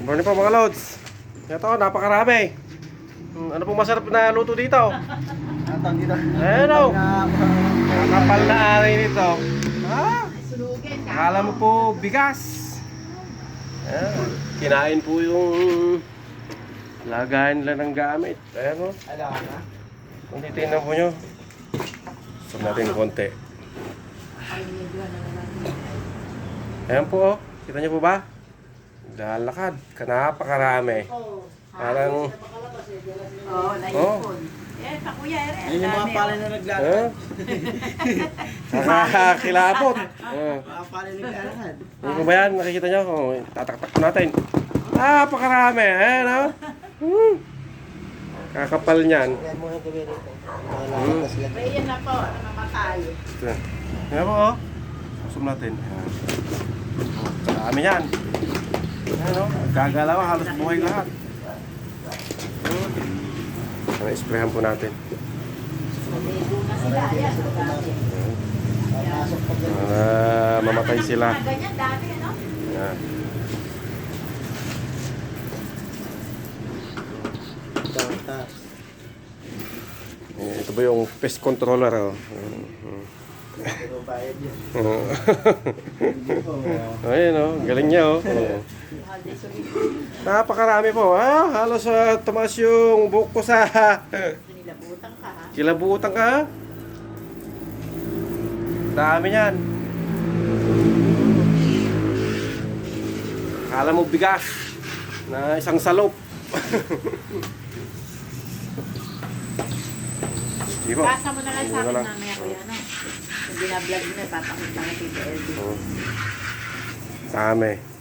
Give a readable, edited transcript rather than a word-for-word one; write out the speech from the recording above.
Morning po mga lods. Ito, napakarami. Ano pong masarap na luto dito? Ayan o. Kapal na aray nito. Ha? Akala mo po bigas. Ayan. Kinain po yung lagayan nila ng gamit. Ayan o. Kung titignan po nyo. Sub natin konti. Ayan po o. Kita nyo po ba? Lalakad. Napakarami. Parang... naipon. Eh, pa kuya, Ayun yung mga pala na naglalakad. Nakakilabot. Mga pala na naglalakad. Hindi ko ba yan? Nakikita nyo? Oh, tataktak po natin. Napakarami. Ayan o. Kakapal niyan. Yan mo yung gabi rito. Nalakad na sila. May yan na po, namamatay. Ayan po o. Susum natin. Ayan. Karami yan. Ayan o. Gagalaw. Halos buhay lahat. Na-sprayhan po natin. Maligo na sila. Ayan, dami. Pasok pag Para mamatay sila. Ganyan, dami, ano? Ayan. taas. Ito ba yung pest controller? Oh. Pero bayad yun. Ayun o, galing niya o. Napakarami po. Halos tumaas yung buhok ko sa... Nilabutan ka, ha? Kilabutan ka. Dami niyan. Akala mo bigas na isang salop. Sige po. Pasa mo na lang sa Ano akin lang. mamaya, kuya, no? Kung binablog mo na, papakita ka kay Elvin. Dami.